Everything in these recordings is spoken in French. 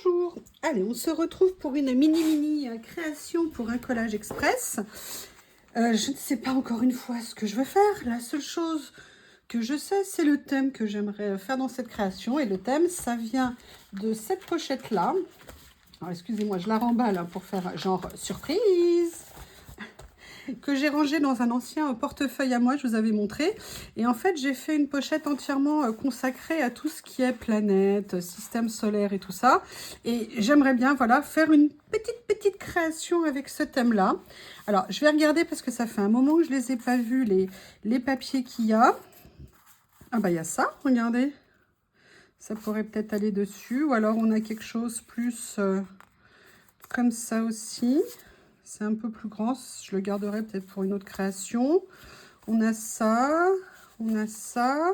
Bonjour. Allez, on se retrouve pour une mini création pour un collage express. Je ne sais pas encore une fois ce que je veux faire. La seule chose que je sais, c'est le thème que j'aimerais faire dans cette création. Et le thème, ça vient de cette pochette-là. Alors, excusez-moi, je la remballe pour faire genre surprise. Que j'ai rangé dans un ancien portefeuille à moi, je vous avais montré. Et en fait, j'ai fait une pochette entièrement consacrée à tout ce qui est planète, système solaire et tout ça. Et j'aimerais bien, voilà, faire une petite création avec ce thème-là. Alors, je vais regarder parce que ça fait un moment que je ne les ai pas vus, les papiers qu'il y a. Ah bah, il y a ça, regardez. Ça pourrait peut-être aller dessus. Ou alors, on a quelque chose plus comme ça aussi. C'est un peu plus grand, je le garderai peut-être pour une autre création. On a ça, on a ça.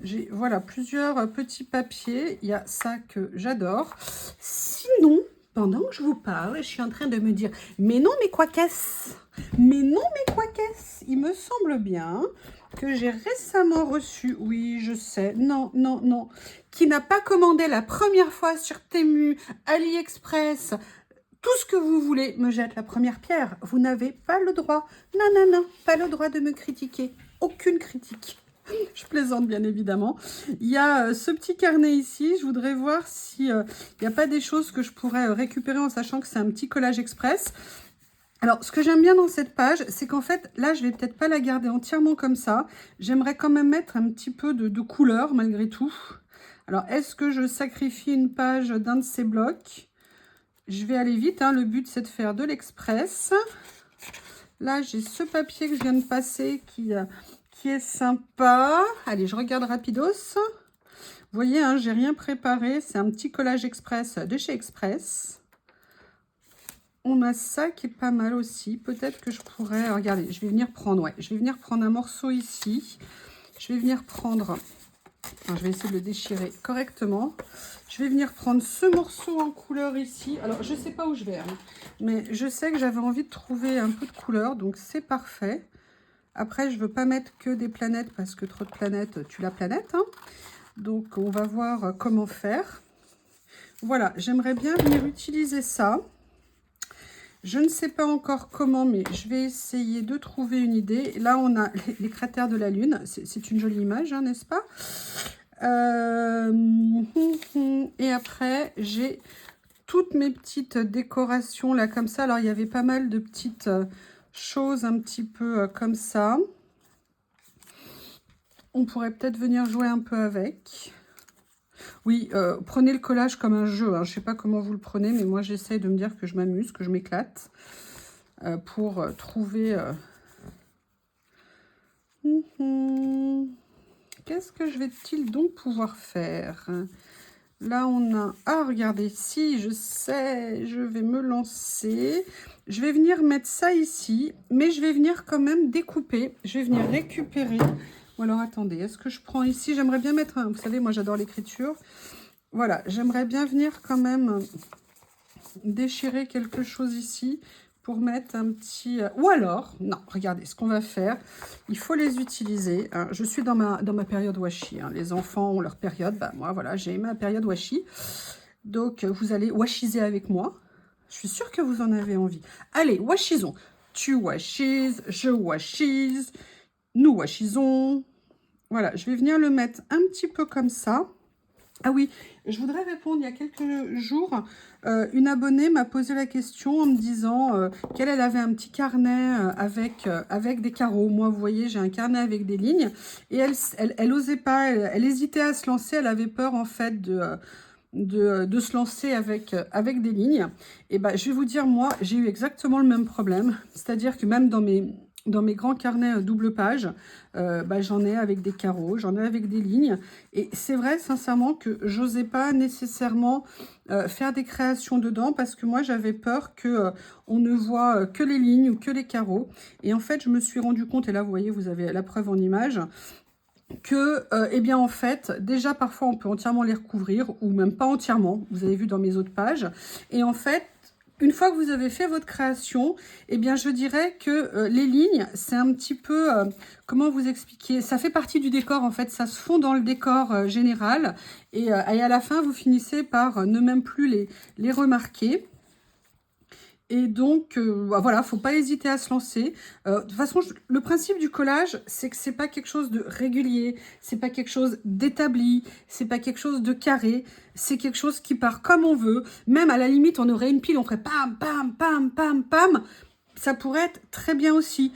J'ai, voilà, plusieurs petits papiers. Il y a ça que j'adore. Sinon, pendant que je vous parle, je suis en train de me dire, mais non, mais quoi qu'est-ce? Mais non, mais quoi qu'est-ce? Il me semble bien que j'ai récemment reçu, oui, je sais, non, qui n'a pas commandé la première fois sur Temu, AliExpress, tout ce que vous voulez, me jette la première pierre. Vous n'avez pas le droit. Non, pas le droit de me critiquer. Aucune critique. Je plaisante, bien évidemment. Il y a ce petit carnet ici. Je voudrais voir s'il n'y a pas des choses que je pourrais récupérer en sachant que c'est un petit collage express. Alors, ce que j'aime bien dans cette page, c'est qu'en fait, là, je vais peut-être pas la garder entièrement comme ça. J'aimerais quand même mettre un petit peu de couleur, malgré tout. Alors, est-ce que je sacrifie une page d'un de ces blocs ? Je vais aller vite, hein. Le but c'est de faire de l'express. Là j'ai ce papier que je viens de passer qui est sympa. Allez, je regarde rapidos. Vous voyez, hein, j'ai rien préparé. C'est un petit collage express de chez Express. On a ça qui est pas mal aussi. Peut-être que je pourrais... Regardez, je vais venir prendre... Ouais, je vais venir prendre un morceau ici. Je vais venir prendre... Alors, je vais essayer de le déchirer correctement. Je vais venir prendre ce morceau en couleur ici. Alors, je ne sais pas où je vais, hein, mais je sais que j'avais envie de trouver un peu de couleur, donc c'est parfait. Après, je ne veux pas mettre que des planètes, parce que trop de planètes, tue la planète. Hein. Donc, on va voir comment faire. Voilà, j'aimerais bien venir utiliser ça. Je ne sais pas encore comment, mais je vais essayer de trouver une idée. Là, on a les cratères de la Lune. C'est une jolie image, hein, n'est-ce pas? Et après, j'ai toutes mes petites décorations là, comme ça. Alors, il y avait pas mal de petites choses un petit peu comme ça. On pourrait peut-être venir jouer un peu avec. Oui, prenez le collage comme un jeu. Hein. Je ne sais pas comment vous le prenez, mais moi, j'essaie de me dire que je m'amuse, que je m'éclate pour trouver... Qu'est-ce que je vais-t-il donc pouvoir faire? Là, on a... Ah, regardez, si, je sais, je vais me lancer. Je vais venir mettre ça ici, mais je vais venir quand même découper. Je vais venir récupérer... Ou alors, attendez, est-ce que je prends ici? J'aimerais bien mettre un... Vous savez, moi, j'adore l'écriture. Voilà, j'aimerais bien venir quand même déchirer quelque chose ici pour mettre un petit... Ou alors, non, regardez, ce qu'on va faire, il faut les utiliser. Hein. Je suis dans ma période washi. Hein. Les enfants ont leur période. Bah, moi, voilà, j'ai ma période washi. Donc, vous allez washiser avec moi. Je suis sûre que vous en avez envie. Allez, washisons. Tu washises, je washise, nous washisons. Voilà, je vais venir le mettre un petit peu comme ça. Ah oui, je voudrais répondre. Il y a quelques jours, une abonnée m'a posé la question en me disant qu'elle avait un petit carnet avec des carreaux. Moi, vous voyez, j'ai un carnet avec des lignes. Et elle osait pas, elle hésitait à se lancer. Elle avait peur, en fait, de se lancer avec des lignes. Et ben, je vais vous dire, moi, j'ai eu exactement le même problème. C'est-à-dire que même dans mes grands carnets double page, bah, j'en ai avec des carreaux, j'en ai avec des lignes. Et c'est vrai, sincèrement, que j'osais pas nécessairement faire des créations dedans parce que moi, j'avais peur que on ne voit que les lignes ou que les carreaux. Et en fait, je me suis rendu compte, et là, vous voyez, vous avez la preuve en image, que, eh bien, en fait, déjà, parfois, on peut entièrement les recouvrir ou même pas entièrement. Vous avez vu dans mes autres pages. Et en fait, une fois que vous avez fait votre création, eh bien, je dirais que les lignes, c'est un petit peu, comment vous expliquer? Ça fait partie du décor, en fait, ça se fond dans le décor général. Et à la fin, vous finissez par ne même plus les remarquer. Et donc, voilà, faut pas hésiter à se lancer. De toute façon, le principe du collage, c'est que c'est pas quelque chose de régulier, c'est pas quelque chose d'établi, c'est pas quelque chose de carré, c'est quelque chose qui part comme on veut. Même à la limite, on aurait une pile, on ferait pam, pam, pam, pam, pam. Ça pourrait être très bien aussi.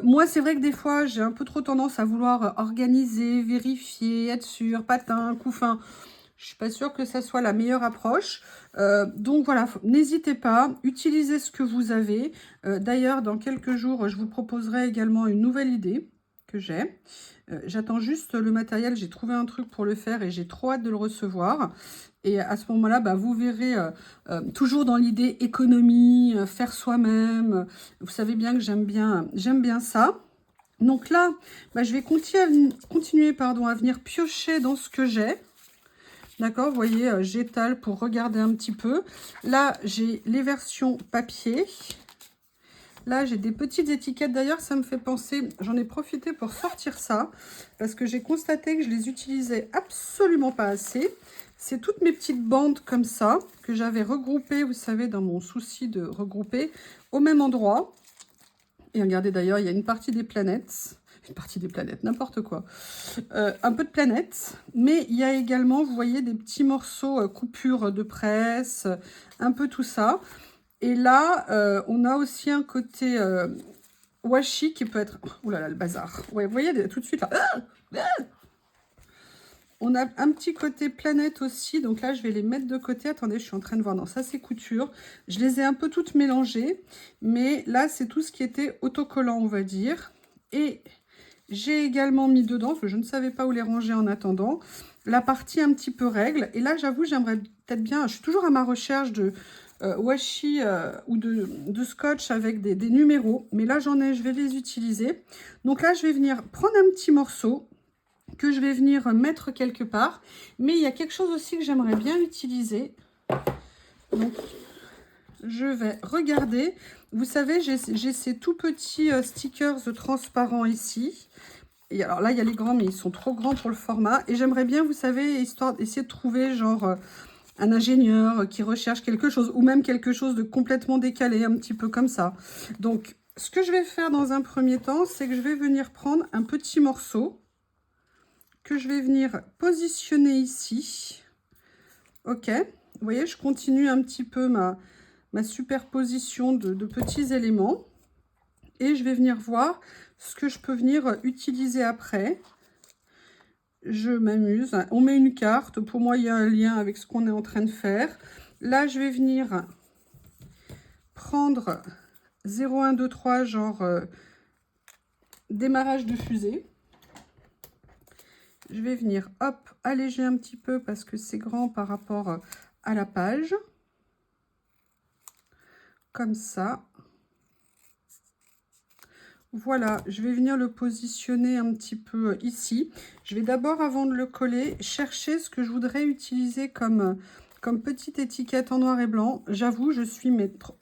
Moi, c'est vrai que des fois, j'ai un peu trop tendance à vouloir organiser, vérifier, être sûr, patin, couffin. Je suis pas sûre que ça soit la meilleure approche. Donc voilà, n'hésitez pas, utilisez ce que vous avez. D'ailleurs, dans quelques jours, je vous proposerai également une nouvelle idée que j'ai. J'attends juste le matériel, j'ai trouvé un truc pour le faire et j'ai trop hâte de le recevoir. Et à ce moment-là, bah, vous verrez, toujours dans l'idée économie, faire soi-même. Vous savez bien que j'aime bien ça. Donc là, bah, je vais continuer à venir piocher dans ce que j'ai. D'accord, vous voyez, j'étale pour regarder un petit peu. Là, j'ai les versions papier. Là, j'ai des petites étiquettes. D'ailleurs, ça me fait penser, j'en ai profité pour sortir ça, parce que j'ai constaté que je les utilisais absolument pas assez. C'est toutes mes petites bandes comme ça, que j'avais regroupées, vous savez, dans mon souci de regrouper, au même endroit. Et regardez d'ailleurs, il y a une partie des planètes. Une partie des planètes, n'importe quoi. Un peu de planètes, mais il y a également, vous voyez, des petits morceaux coupures de presse, un peu tout ça. Et là, on a aussi un côté washi qui peut être... Ouh là là, le bazar. Ouais, vous voyez, tout de suite, là. On a un petit côté planète aussi, donc là, je vais les mettre de côté. Attendez, je suis en train de voir. Non, ça, c'est couture. Je les ai un peu toutes mélangées, mais là, c'est tout ce qui était autocollant, on va dire. Et... j'ai également mis dedans, parce que je ne savais pas où les ranger en attendant, la partie un petit peu règle. Et là, j'avoue, j'aimerais peut-être bien... je suis toujours à ma recherche de washi ou de scotch avec des numéros. Mais là, j'en ai, je vais les utiliser. Donc là, je vais venir prendre un petit morceau que je vais venir mettre quelque part. Mais il y a quelque chose aussi que j'aimerais bien utiliser. Donc, je vais regarder. Vous savez, j'ai ces tout petits stickers transparents ici. Et alors là, il y a les grands, mais ils sont trop grands pour le format. Et j'aimerais bien, vous savez, histoire d'essayer de trouver genre un ingénieur qui recherche quelque chose, ou même quelque chose de complètement décalé, un petit peu comme ça. Donc, ce que je vais faire dans un premier temps, c'est que je vais venir prendre un petit morceau que je vais venir positionner ici. Ok, vous voyez, je continue un petit peu ma superposition de petits éléments. Et je vais venir voir ce que je peux venir utiliser après. Je m'amuse. On met une carte. Pour moi, il y a un lien avec ce qu'on est en train de faire. Là, je vais venir prendre 0, 1, 2, 3, genre démarrage de fusée. Je vais venir, hop, alléger un petit peu parce que c'est grand par rapport à la page. Comme ça. Voilà, je vais venir le positionner un petit peu ici. Je vais d'abord, avant de le coller, chercher ce que je voudrais utiliser comme petite étiquette en noir et blanc. J'avoue, je suis...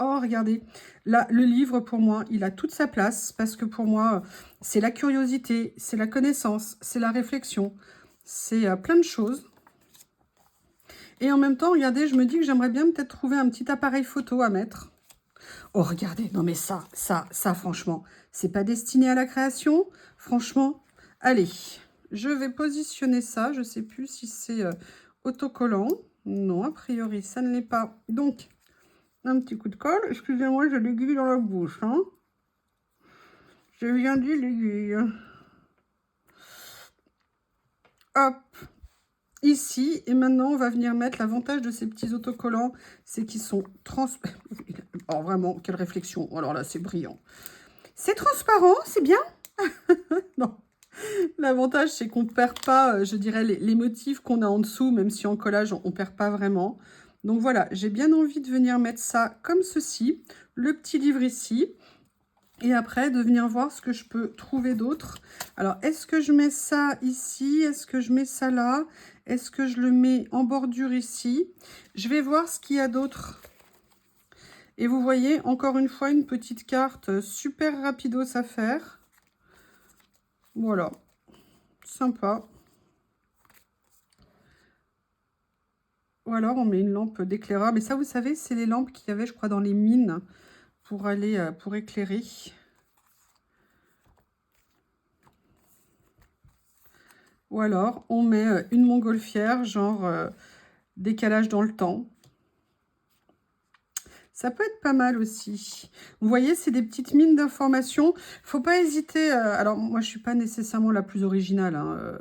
oh, regardez, là, le livre, pour moi, il a toute sa place. Parce que pour moi, c'est la curiosité, c'est la connaissance, c'est la réflexion. C'est plein de choses. Et en même temps, regardez, je me dis que j'aimerais bien peut-être trouver un petit appareil photo à mettre. Oh, regardez, non mais ça, franchement, c'est pas destiné à la création. Franchement, allez, je vais positionner ça. Je sais plus si c'est autocollant. Non, a priori, ça ne l'est pas. Donc, un petit coup de colle. Excusez-moi, j'ai l'aiguille dans la bouche. Hein. J'ai bien dit l'aiguille. Hop, ici. Et maintenant, on va venir mettre l'avantage de ces petits autocollants, c'est qu'ils sont transparents. Oh, vraiment, quelle réflexion. Alors là, c'est brillant. C'est transparent, c'est bien. Non. L'avantage, c'est qu'on ne perd pas, je dirais, les motifs qu'on a en dessous, même si en collage, on ne perd pas vraiment. Donc voilà, j'ai bien envie de venir mettre ça comme ceci, le petit livre ici, et après de venir voir ce que je peux trouver d'autre. Alors, est-ce que je mets ça ici? Est-ce que je mets ça là? Est-ce que je le mets en bordure ici? Je vais voir ce qu'il y a d'autre. Et vous voyez, encore une fois, une petite carte super rapidos à faire. Voilà, sympa. Ou alors, on met une lampe d'éclaireur. Mais ça, vous savez, c'est les lampes qu'il y avait, je crois, dans les mines pour aller, pour éclairer. Ou alors, on met une montgolfière, genre décalage dans le temps. Ça peut être pas mal aussi. Vous voyez, c'est des petites mines d'informations. Faut pas hésiter. Alors, moi, je suis pas nécessairement la plus originale. Hein,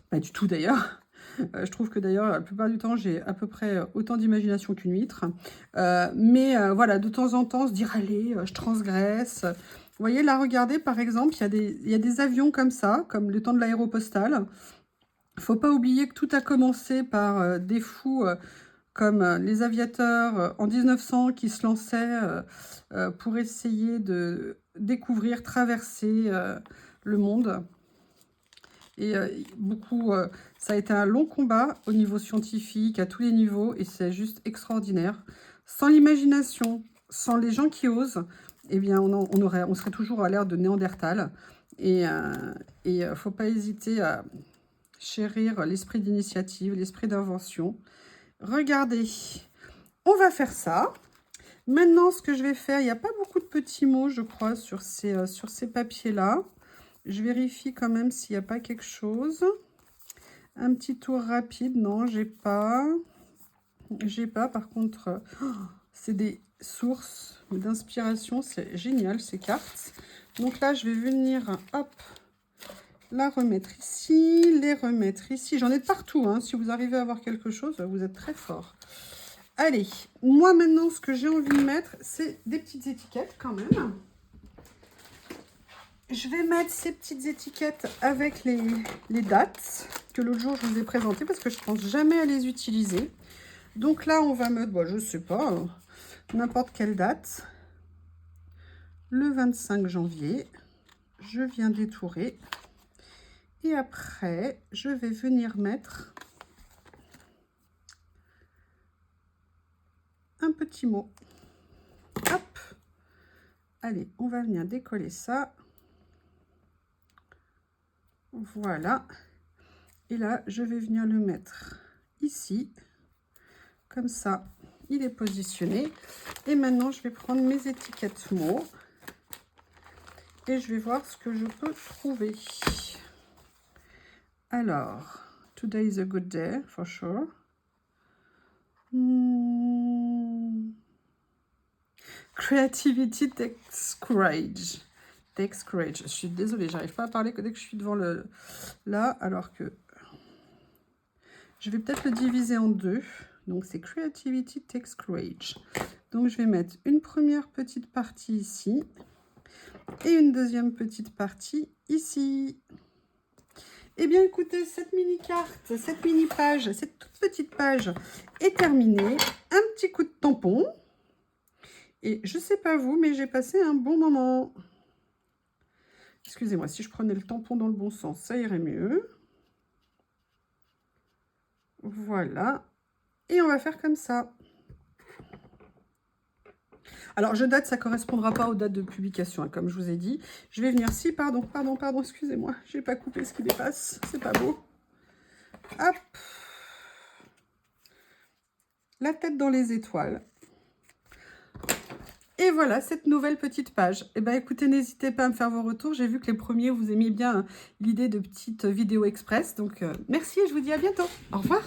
pas du tout, d'ailleurs. Je trouve que, d'ailleurs, la plupart du temps, j'ai à peu près autant d'imagination qu'une huître. Mais voilà, de temps en temps, se dire, allez, je transgresse. Vous voyez, là, regardez, par exemple, il y a des avions comme ça, comme le temps de l'aéropostale. Faut pas oublier que tout a commencé par des fous... comme les aviateurs en 1900 qui se lançaient pour essayer de découvrir, traverser le monde. Et ça a été un long combat au niveau scientifique, à tous les niveaux, et c'est juste extraordinaire. Sans l'imagination, sans les gens qui osent, eh bien, on serait toujours à l'ère de Néandertal. Et faut pas hésiter à chérir l'esprit d'initiative, l'esprit d'invention. Regardez, on va faire ça. Maintenant, ce que je vais faire, il n'y a pas beaucoup de petits mots, je crois, sur ces papiers-là. Je vérifie quand même s'il n'y a pas quelque chose. Un petit tour rapide. Non, j'ai pas. J'ai pas. Par contre, c'est des sources d'inspiration. C'est génial, ces cartes. Donc là, je vais venir, hop, la remettre ici, les remettre ici. J'en ai de partout, hein. Si vous arrivez à avoir quelque chose, vous êtes très fort. Allez, moi maintenant, ce que j'ai envie de mettre, c'est des petites étiquettes quand même. Je vais mettre ces petites étiquettes avec les dates que l'autre jour je vous ai présentées parce que je ne pense jamais à les utiliser. Donc là, on va mettre, bon, je ne sais pas, n'importe quelle date. Le 25 janvier, je viens détourer. Et après, je vais venir mettre un petit mot. Hop. Allez, on va venir décoller ça. Voilà. Et là, je vais venir le mettre ici. Comme ça, il est positionné. Et maintenant, je vais prendre mes étiquettes mots. Et je vais voir ce que je peux trouver. Alors, today is a good day, for sure. Creativity takes courage. Takes courage. Je suis désolée, j'arrive pas à parler que dès que je suis devant le... Là, alors que... Je vais peut-être le diviser en deux. Donc, c'est Creativity takes courage. Donc, je vais mettre une première petite partie ici. Et une deuxième petite partie ici. Eh bien, écoutez, cette mini-carte, cette mini-page, cette toute petite page est terminée. Un petit coup de tampon. Et je ne sais pas vous, mais j'ai passé un bon moment. Excusez-moi, si je prenais le tampon dans le bon sens, ça irait mieux. Voilà. Et on va faire comme ça. Alors, je date, ça ne correspondra pas aux dates de publication, hein, comme je vous ai dit. Je vais venir ici, pardon, excusez-moi. Je n'ai pas coupé ce qui dépasse, c'est pas beau. Hop. La tête dans les étoiles. Et voilà, cette nouvelle petite page. Eh bien, écoutez, n'hésitez pas à me faire vos retours. J'ai vu que les premiers, vous aimiez bien l'idée de petites vidéos express. Donc, merci et je vous dis à bientôt. Au revoir.